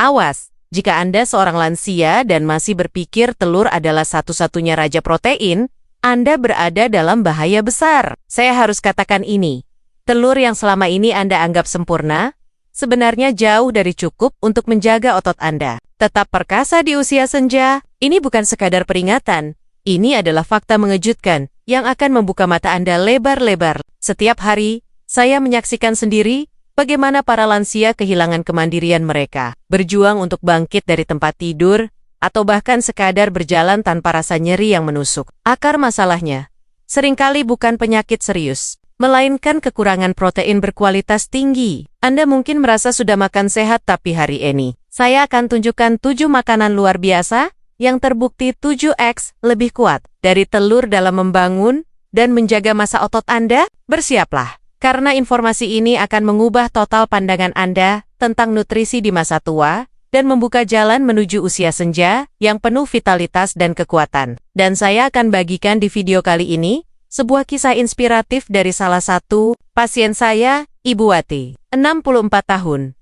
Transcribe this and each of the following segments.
Awas, jika Anda seorang lansia dan masih berpikir telur adalah satu-satunya raja protein, Anda berada dalam bahaya besar. Saya harus katakan ini. Telur yang selama ini Anda anggap sempurna, sebenarnya jauh dari cukup untuk menjaga otot Anda. Tetap perkasa di usia senja, ini bukan sekadar peringatan. Ini adalah fakta mengejutkan yang akan membuka mata Anda lebar-lebar. Setiap hari, saya menyaksikan sendiri bagaimana para lansia kehilangan kemandirian mereka, berjuang untuk bangkit dari tempat tidur, atau bahkan sekadar berjalan tanpa rasa nyeri yang menusuk. Akar masalahnya seringkali bukan penyakit serius, melainkan kekurangan protein berkualitas tinggi. Anda mungkin merasa sudah makan sehat, tapi hari ini saya akan tunjukkan 7 makanan luar biasa yang terbukti 7x lebih kuat dari telur dalam membangun dan menjaga masa otot Anda. Bersiaplah, karena informasi ini akan mengubah total pandangan Anda tentang nutrisi di masa tua dan membuka jalan menuju usia senja yang penuh vitalitas dan kekuatan. Dan saya akan bagikan di video kali ini sebuah kisah inspiratif dari salah satu pasien saya, Ibu Wati, 64 tahun.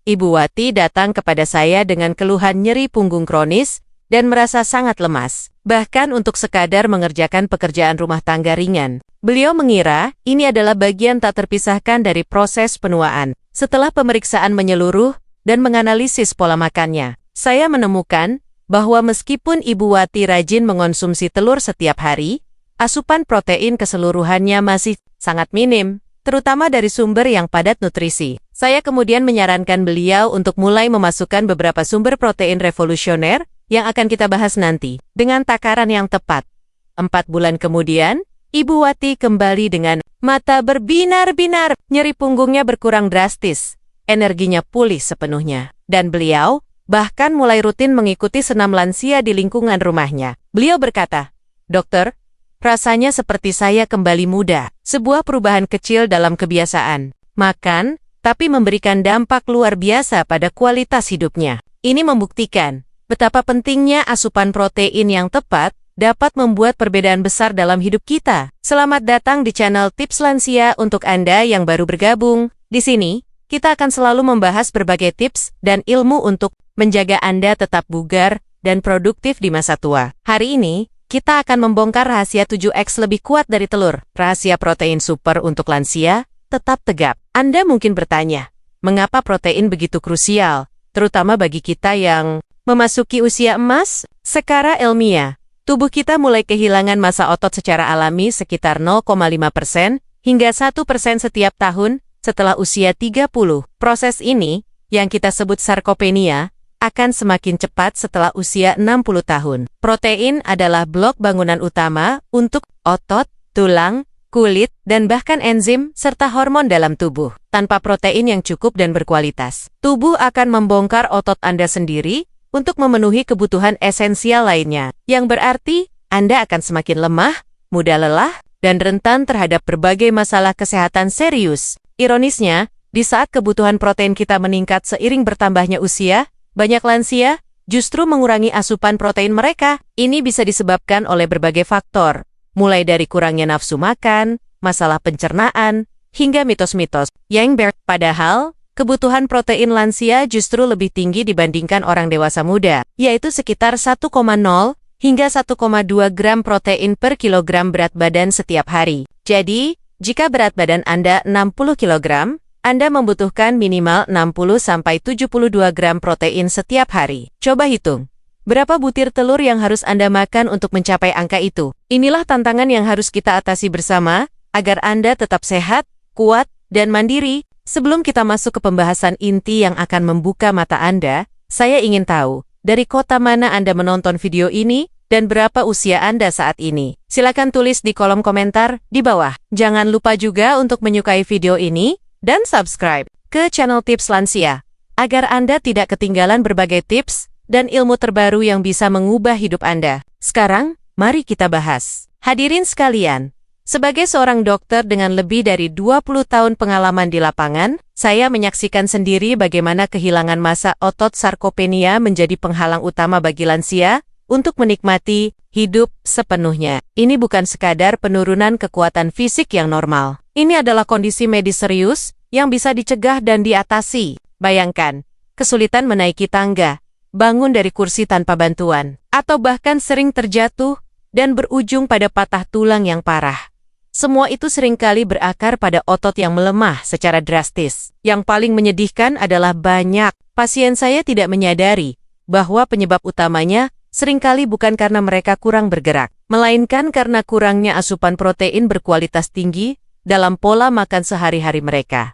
Ibu Wati datang kepada saya dengan keluhan nyeri punggung kronis dan merasa sangat lemas, bahkan untuk sekadar mengerjakan pekerjaan rumah tangga ringan. Beliau mengira ini adalah bagian tak terpisahkan dari proses penuaan. Setelah pemeriksaan menyeluruh dan menganalisis pola makannya, saya menemukan bahwa meskipun Ibu Wati rajin mengonsumsi telur setiap hari, asupan protein keseluruhannya masih sangat minim, terutama dari sumber yang padat nutrisi. Saya kemudian menyarankan beliau untuk mulai memasukkan beberapa sumber protein revolusioner yang akan kita bahas nanti, dengan takaran yang tepat. 4 bulan kemudian, Ibu Wati kembali dengan mata berbinar-binar, nyeri punggungnya berkurang drastis, energinya pulih sepenuhnya, dan beliau bahkan mulai rutin mengikuti senam lansia di lingkungan rumahnya. Beliau berkata, "Dokter, rasanya seperti saya kembali muda." Sebuah perubahan kecil dalam kebiasaan makan, tapi memberikan dampak luar biasa pada kualitas hidupnya. Ini membuktikan betapa pentingnya asupan protein yang tepat dapat membuat perbedaan besar dalam hidup kita. Selamat datang di channel Tips Lansia untuk Anda yang baru bergabung. Di sini, kita akan selalu membahas berbagai tips dan ilmu untuk menjaga Anda tetap bugar dan produktif di masa tua. Hari ini, kita akan membongkar rahasia 7x lebih kuat dari telur. Rahasia protein super untuk lansia tetap tegap. Anda mungkin bertanya, mengapa protein begitu krusial, terutama bagi kita yang memasuki usia emas? Secara ilmiah, tubuh kita mulai kehilangan massa otot secara alami sekitar 0,5% hingga 1% setiap tahun setelah usia 30. Proses ini, yang kita sebut sarkopenia, akan semakin cepat setelah usia 60 tahun. Protein adalah blok bangunan utama untuk otot, tulang, kulit, dan bahkan enzim serta hormon dalam tubuh. Tanpa protein yang cukup dan berkualitas, tubuh akan membongkar otot Anda sendiri untuk memenuhi kebutuhan esensial lainnya, yang berarti Anda akan semakin lemah, mudah lelah, dan rentan terhadap berbagai masalah kesehatan serius. Ironisnya, di saat kebutuhan protein kita meningkat seiring bertambahnya usia, banyak lansia justru mengurangi asupan protein mereka. Ini bisa disebabkan oleh berbagai faktor, mulai dari kurangnya nafsu makan, masalah pencernaan, hingga mitos-mitos yang padahal, kebutuhan protein lansia justru lebih tinggi dibandingkan orang dewasa muda, yaitu sekitar 1,0 hingga 1,2 gram protein per kilogram berat badan setiap hari. Jadi, jika berat badan Anda 60 kg, Anda membutuhkan minimal 60-72 gram protein setiap hari. Coba hitung, berapa butir telur yang harus Anda makan untuk mencapai angka itu? Inilah tantangan yang harus kita atasi bersama, agar Anda tetap sehat, kuat, dan mandiri. Sebelum kita masuk ke pembahasan inti yang akan membuka mata Anda, saya ingin tahu, dari kota mana Anda menonton video ini, dan berapa usia Anda saat ini? Silakan tulis di kolom komentar di bawah. Jangan lupa juga untuk menyukai video ini, dan subscribe ke channel Tips Lansia, agar Anda tidak ketinggalan berbagai tips dan ilmu terbaru yang bisa mengubah hidup Anda. Sekarang, mari kita bahas. Hadirin sekalian, sebagai seorang dokter dengan lebih dari 20 tahun pengalaman di lapangan, saya menyaksikan sendiri bagaimana kehilangan massa otot sarkopenia menjadi penghalang utama bagi lansia untuk menikmati hidup sepenuhnya. Ini bukan sekadar penurunan kekuatan fisik yang normal. Ini adalah kondisi medis serius yang bisa dicegah dan diatasi. Bayangkan, kesulitan menaiki tangga, bangun dari kursi tanpa bantuan, atau bahkan sering terjatuh dan berujung pada patah tulang yang parah. Semua itu seringkali berakar pada otot yang melemah secara drastis. Yang paling menyedihkan adalah banyak pasien saya tidak menyadari bahwa penyebab utamanya seringkali bukan karena mereka kurang bergerak, melainkan karena kurangnya asupan protein berkualitas tinggi dalam pola makan sehari-hari mereka.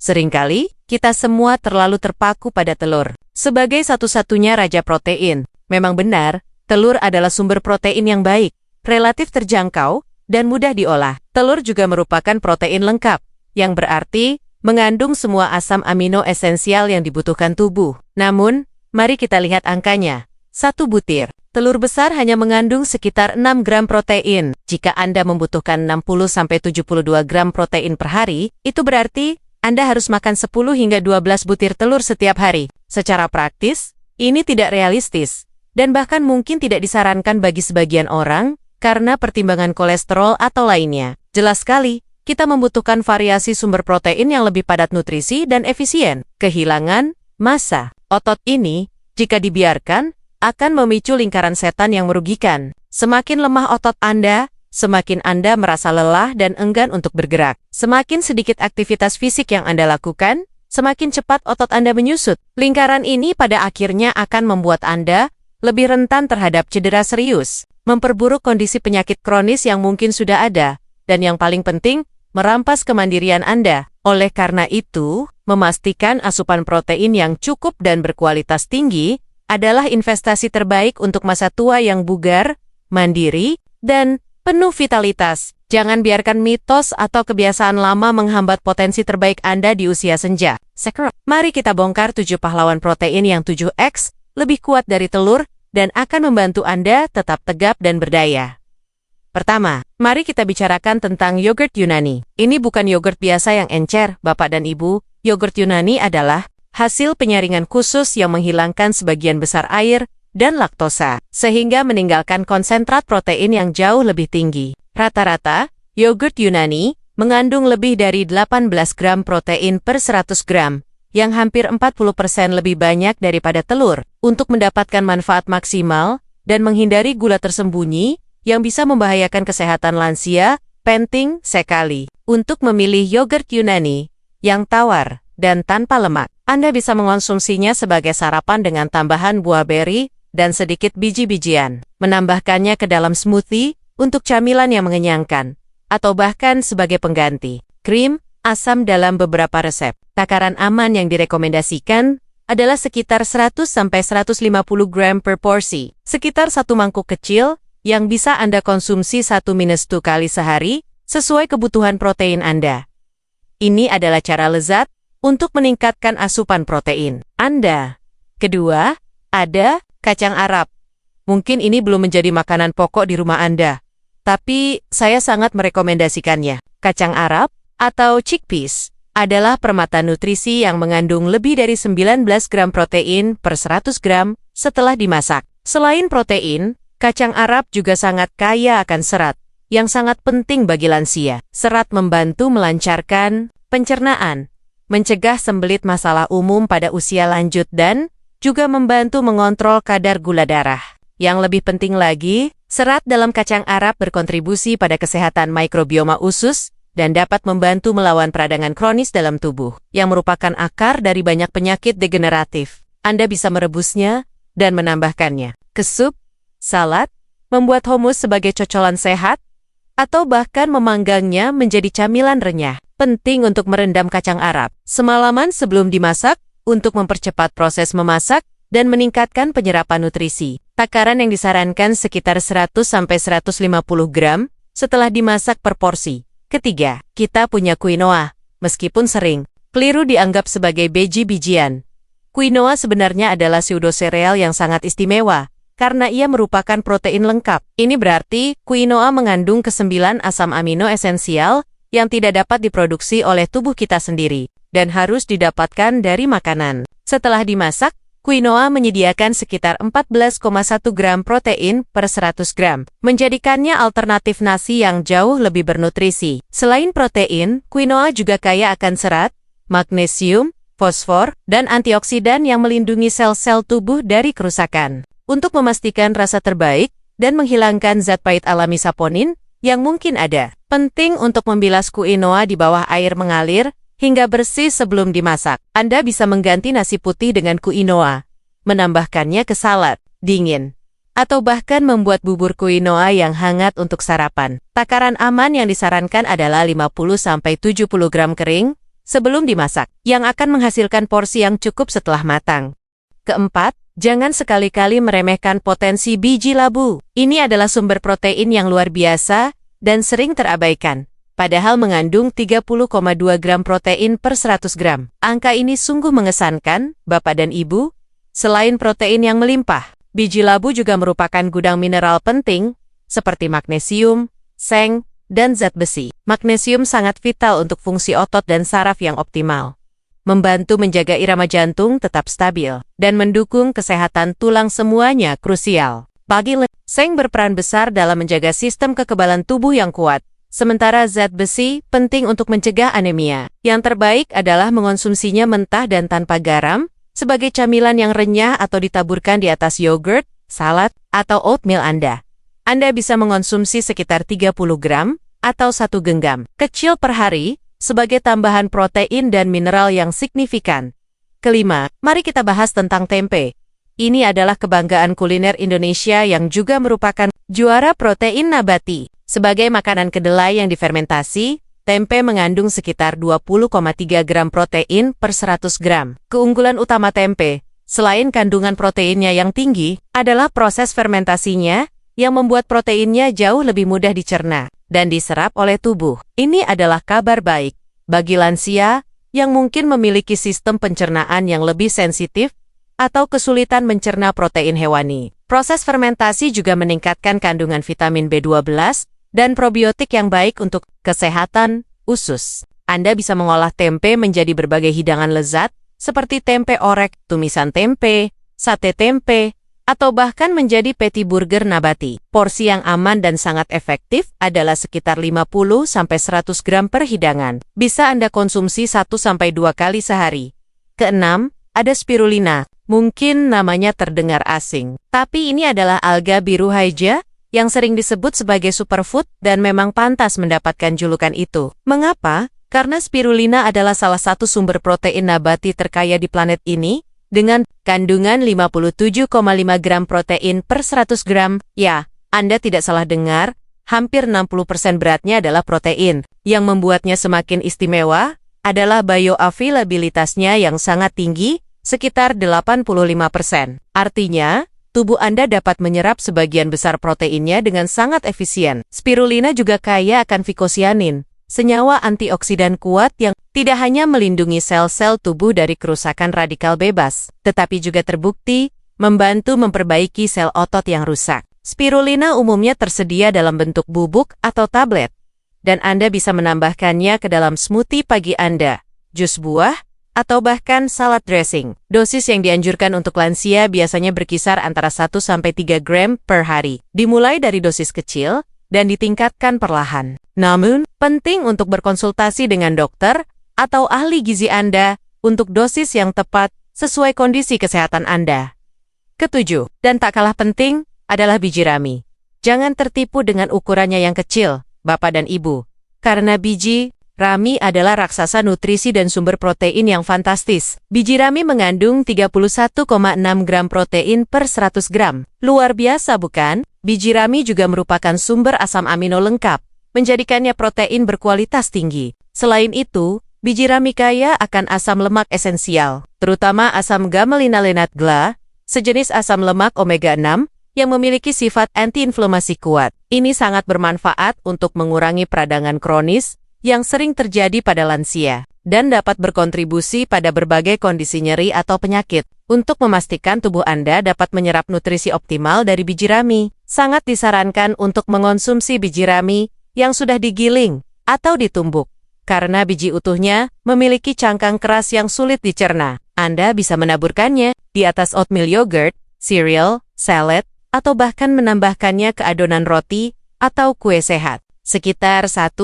Seringkali, kita semua terlalu terpaku pada telur. Sebagai satu-satunya raja protein, memang benar, telur adalah sumber protein yang baik, relatif terjangkau, dan mudah diolah. Telur juga merupakan protein lengkap, yang berarti mengandung semua asam amino esensial yang dibutuhkan tubuh. Namun, mari kita lihat angkanya. 1 butir telur besar hanya mengandung sekitar 6 gram protein. Jika Anda membutuhkan 60-72 gram protein per hari, itu berarti Anda harus makan 10 hingga 12 butir telur setiap hari. Secara praktis, ini tidak realistis, dan bahkan mungkin tidak disarankan bagi sebagian orang karena pertimbangan kolesterol atau lainnya. Jelas sekali, kita membutuhkan variasi sumber protein yang lebih padat nutrisi dan efisien. Kehilangan massa otot ini, jika dibiarkan, akan memicu lingkaran setan yang merugikan. Semakin lemah otot Anda, semakin Anda merasa lelah dan enggan untuk bergerak. Semakin sedikit aktivitas fisik yang Anda lakukan, semakin cepat otot Anda menyusut. Lingkaran ini pada akhirnya akan membuat Anda lebih rentan terhadap cedera serius, memperburuk kondisi penyakit kronis yang mungkin sudah ada, dan yang paling penting, merampas kemandirian Anda. Oleh karena itu, memastikan asupan protein yang cukup dan berkualitas tinggi adalah investasi terbaik untuk masa tua yang bugar, mandiri, dan penuh vitalitas. Jangan biarkan mitos atau kebiasaan lama menghambat potensi terbaik Anda di usia senja. Mari kita bongkar 7 pahlawan protein yang 7x lebih kuat dari telur dan akan membantu Anda tetap tegap dan berdaya. Pertama, mari kita bicarakan tentang yogurt Yunani. Ini bukan yogurt biasa yang encer, Bapak dan Ibu. Yogurt Yunani adalah hasil penyaringan khusus yang menghilangkan sebagian besar air dan laktosa, sehingga meninggalkan konsentrat protein yang jauh lebih tinggi. Rata-rata, yogurt Yunani mengandung lebih dari 18 gram protein per 100 gram, yang hampir 40% lebih banyak daripada telur. Untuk mendapatkan manfaat maksimal dan menghindari gula tersembunyi yang bisa membahayakan kesehatan lansia, penting sekali untuk memilih yogurt Yunani yang tawar dan tanpa lemak. Anda bisa mengonsumsinya sebagai sarapan dengan tambahan buah beri dan sedikit biji-bijian, menambahkannya ke dalam smoothie untuk camilan yang mengenyangkan, atau bahkan sebagai pengganti krim asam dalam beberapa resep. Takaran aman yang direkomendasikan adalah sekitar 100-150 gram per porsi, sekitar 1 mangkuk kecil yang bisa Anda konsumsi 1-2 kali sehari sesuai kebutuhan protein Anda. Ini adalah cara lezat untuk meningkatkan asupan protein Anda. Kedua, ada kacang Arab. Mungkin ini belum menjadi makanan pokok di rumah Anda, tapi saya sangat merekomendasikannya. Kacang Arab atau chickpeas adalah permata nutrisi yang mengandung lebih dari 19 gram protein per 100 gram setelah dimasak. Selain protein, kacang Arab juga sangat kaya akan serat, yang sangat penting bagi lansia. Serat membantu melancarkan pencernaan, mencegah sembelit masalah umum pada usia lanjut dan juga membantu mengontrol kadar gula darah. Yang lebih penting lagi, serat dalam kacang Arab berkontribusi pada kesehatan mikrobioma usus dan dapat membantu melawan peradangan kronis dalam tubuh, yang merupakan akar dari banyak penyakit degeneratif. Anda bisa merebusnya dan menambahkannya ke sup, salad, membuat hummus sebagai cocolan sehat, atau bahkan memanggangnya menjadi camilan renyah. Penting untuk merendam kacang Arab semalaman sebelum dimasak untuk mempercepat proses memasak dan meningkatkan penyerapan nutrisi. Takaran yang disarankan sekitar 100-150 gram setelah dimasak per porsi. Ketiga, kita punya quinoa. Meskipun sering keliru dianggap sebagai biji-bijian, quinoa sebenarnya adalah pseudosereal yang sangat istimewa karena ia merupakan protein lengkap. Ini berarti quinoa mengandung ke-9 asam amino esensial yang tidak dapat diproduksi oleh tubuh kita sendiri dan harus didapatkan dari makanan. Setelah dimasak, quinoa menyediakan sekitar 14,1 gram protein per 100 gram, menjadikannya alternatif nasi yang jauh lebih bernutrisi. Selain protein, quinoa juga kaya akan serat, magnesium, fosfor, dan antioksidan yang melindungi sel-sel tubuh dari kerusakan. Untuk memastikan rasa terbaik dan menghilangkan zat pahit alami saponin yang mungkin ada, penting untuk membilas quinoa di bawah air mengalir hingga bersih sebelum dimasak. Anda bisa mengganti nasi putih dengan quinoa, menambahkannya ke salad dingin, atau bahkan membuat bubur quinoa yang hangat untuk sarapan. Takaran aman yang disarankan adalah 50-70 gram kering sebelum dimasak, yang akan menghasilkan porsi yang cukup setelah matang. Keempat, jangan sekali-kali meremehkan potensi biji labu. Ini adalah sumber protein yang luar biasa dan sering terabaikan, padahal mengandung 30,2 gram protein per 100 gram. Angka ini sungguh mengesankan, Bapak dan Ibu. Selain protein yang melimpah, biji labu juga merupakan gudang mineral penting, seperti magnesium, seng, dan zat besi. Magnesium sangat vital untuk fungsi otot dan saraf yang optimal, membantu menjaga irama jantung tetap stabil, dan mendukung kesehatan tulang. Semuanya krusial. Seng berperan besar dalam menjaga sistem kekebalan tubuh yang kuat, sementara zat besi penting untuk mencegah anemia. Yang terbaik adalah mengonsumsinya mentah dan tanpa garam, sebagai camilan yang renyah atau ditaburkan di atas yogurt, salad, atau oatmeal Anda. Anda bisa mengonsumsi sekitar 30 gram atau 1 genggam kecil per hari sebagai tambahan protein dan mineral yang signifikan. Kelima, mari kita bahas tentang tempe. Ini adalah kebanggaan kuliner Indonesia yang juga merupakan juara protein nabati. Sebagai makanan kedelai yang difermentasi, tempe mengandung sekitar 20,3 gram protein per 100 gram. Keunggulan utama tempe, selain kandungan proteinnya yang tinggi, adalah proses fermentasinya yang membuat proteinnya jauh lebih mudah dicerna dan diserap oleh tubuh. Ini adalah kabar baik bagi lansia yang mungkin memiliki sistem pencernaan yang lebih sensitif atau kesulitan mencerna protein hewani. Proses fermentasi juga meningkatkan kandungan vitamin B12 dan probiotik yang baik untuk kesehatan usus. Anda bisa mengolah tempe menjadi berbagai hidangan lezat, seperti tempe orek, tumisan tempe, sate tempe, atau bahkan menjadi patty burger nabati. Porsi yang aman dan sangat efektif adalah sekitar 50-100 gram per hidangan. Bisa Anda konsumsi 1-2 kali sehari. Keenam, ada spirulina. Mungkin namanya terdengar asing, tapi ini adalah alga biru hijau yang sering disebut sebagai superfood dan memang pantas mendapatkan julukan itu. Mengapa? Karena spirulina adalah salah satu sumber protein nabati terkaya di planet ini, dengan kandungan 57,5 gram protein per 100 gram. Ya, Anda tidak salah dengar, hampir 60% beratnya adalah protein. Yang membuatnya semakin istimewa adalah bioavailabilitasnya yang sangat tinggi, sekitar 85%. Artinya, tubuh Anda dapat menyerap sebagian besar proteinnya dengan sangat efisien. Spirulina juga kaya akan vicocyanin, senyawa antioksidan kuat yang tidak hanya melindungi sel-sel tubuh dari kerusakan radikal bebas, tetapi juga terbukti membantu memperbaiki sel otot yang rusak. Spirulina umumnya tersedia dalam bentuk bubuk atau tablet, dan Anda bisa menambahkannya ke dalam smoothie pagi Anda, jus buah, atau bahkan salad dressing. Dosis yang dianjurkan untuk lansia biasanya berkisar antara 1-3 gram per hari. Dimulai dari dosis kecil dan ditingkatkan perlahan. Namun, penting untuk berkonsultasi dengan dokter atau ahli gizi Anda untuk dosis yang tepat sesuai kondisi kesehatan Anda. Ketujuh, dan tak kalah penting, adalah biji rami. Jangan tertipu dengan ukurannya yang kecil, Bapak dan Ibu, karena biji rami adalah raksasa nutrisi dan sumber protein yang fantastis. Biji rami mengandung 31,6 gram protein per 100 gram. Luar biasa bukan? Biji rami juga merupakan sumber asam amino lengkap, menjadikannya protein berkualitas tinggi. Selain itu, biji rami kaya akan asam lemak esensial, terutama asam gamma-linolenic GLA, sejenis asam lemak omega-6 yang memiliki sifat antiinflamasi kuat. Ini sangat bermanfaat untuk mengurangi peradangan kronis yang sering terjadi pada lansia, dan dapat berkontribusi pada berbagai kondisi nyeri atau penyakit. Untuk memastikan tubuh Anda dapat menyerap nutrisi optimal dari biji rami, sangat disarankan untuk mengonsumsi biji rami yang sudah digiling atau ditumbuk, karena biji utuhnya memiliki cangkang keras yang sulit dicerna. Anda bisa menaburkannya di atas oatmeal yogurt, cereal, salad, atau bahkan menambahkannya ke adonan roti atau kue sehat. Sekitar 1-2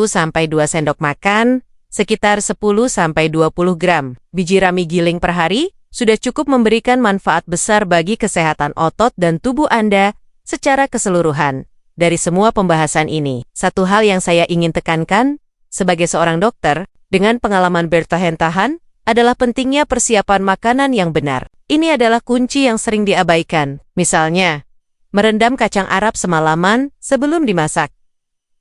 sendok makan sekitar 10-20 gram. Biji rami giling per hari sudah cukup memberikan manfaat besar bagi kesehatan otot dan tubuh Anda secara keseluruhan. Dari semua pembahasan ini, satu hal yang saya ingin tekankan, sebagai seorang dokter, dengan pengalaman bertahan-tahan, adalah pentingnya persiapan makanan yang benar. Ini adalah kunci yang sering diabaikan. Misalnya, merendam kacang Arab semalaman sebelum dimasak,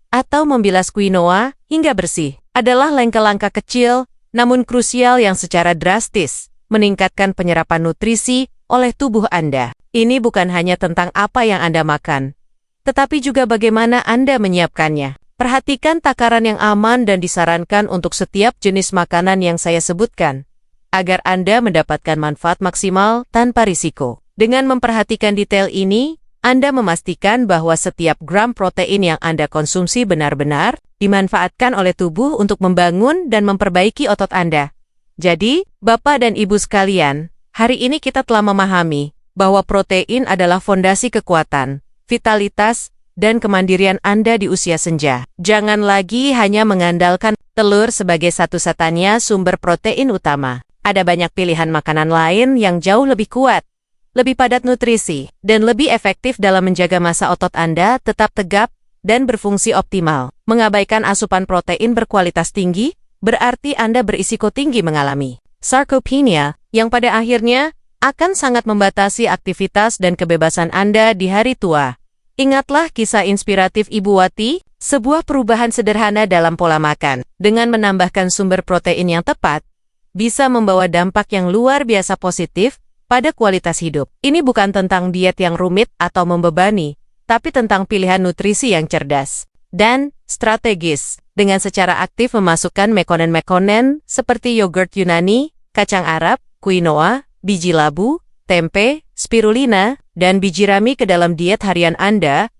atau membilas quinoa hingga bersih, adalah langkah-langkah kecil, namun krusial yang secara drastis meningkatkan penyerapan nutrisi oleh tubuh Anda. Ini bukan hanya tentang apa yang Anda makan, tetapi juga bagaimana Anda menyiapkannya. Perhatikan takaran yang aman dan disarankan untuk setiap jenis makanan yang saya sebutkan, agar Anda mendapatkan manfaat maksimal tanpa risiko. Dengan memperhatikan detail ini, Anda memastikan bahwa setiap gram protein yang Anda konsumsi benar-benar dimanfaatkan oleh tubuh untuk membangun dan memperbaiki otot Anda. Jadi, Bapak dan Ibu sekalian, hari ini kita telah memahami bahwa protein adalah fondasi kekuatan, vitalitas, dan kemandirian Anda di usia senja. Jangan lagi hanya mengandalkan telur sebagai satu-satunya sumber protein utama. Ada banyak pilihan makanan lain yang jauh lebih kuat, lebih padat nutrisi, dan lebih efektif dalam menjaga massa otot Anda tetap tegap dan berfungsi optimal. Mengabaikan asupan protein berkualitas tinggi, berarti Anda berisiko tinggi mengalami sarcopenia, yang pada akhirnya akan sangat membatasi aktivitas dan kebebasan Anda di hari tua. Ingatlah kisah inspiratif Ibu Wati, sebuah perubahan sederhana dalam pola makan, dengan menambahkan sumber protein yang tepat, bisa membawa dampak yang luar biasa positif pada kualitas hidup. Ini bukan tentang diet yang rumit atau membebani, tapi tentang pilihan nutrisi yang cerdas dan strategis, dengan secara aktif memasukkan makanan-makanan seperti yogurt Yunani, kacang Arab, quinoa, biji labu, tempe, spirulina, dan biji rami ke dalam diet harian Anda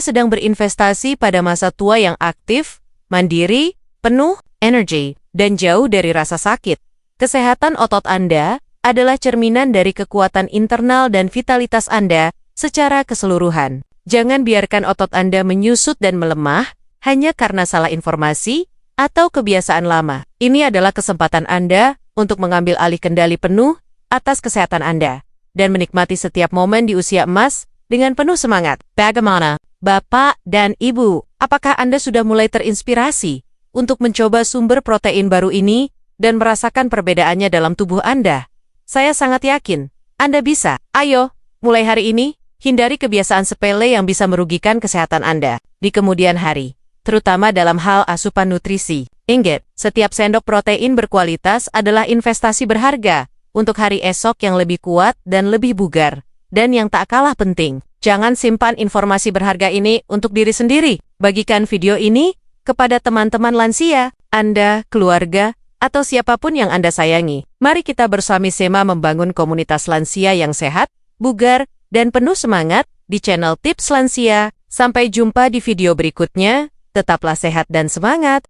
sedang berinvestasi pada masa tua yang aktif, mandiri, penuh energi, dan jauh dari rasa sakit. Kesehatan otot Anda adalah cerminan dari kekuatan internal dan vitalitas Anda secara keseluruhan. Jangan biarkan otot Anda menyusut dan melemah hanya karena salah informasi atau kebiasaan lama. Ini adalah kesempatan Anda untuk mengambil alih kendali penuh atas kesehatan Anda dan menikmati setiap momen di usia emas dengan penuh semangat. Bagaimana, Bapak dan Ibu? Apakah Anda sudah mulai terinspirasi untuk mencoba sumber protein baru ini dan merasakan perbedaannya dalam tubuh Anda? Saya sangat yakin Anda bisa. Ayo, mulai hari ini, hindari kebiasaan sepele yang bisa merugikan kesehatan Anda di kemudian hari, terutama dalam hal asupan nutrisi. Ingat, setiap sendok protein berkualitas adalah investasi berharga untuk hari esok yang lebih kuat dan lebih bugar. Dan yang tak kalah penting, jangan simpan informasi berharga ini untuk diri sendiri. Bagikan video ini kepada teman-teman lansia, Anda, keluarga, atau siapapun yang Anda sayangi. Mari kita bersama-sama membangun komunitas lansia yang sehat, bugar, dan penuh semangat di channel Tips Lansia. Sampai jumpa di video berikutnya. Tetaplah sehat dan semangat.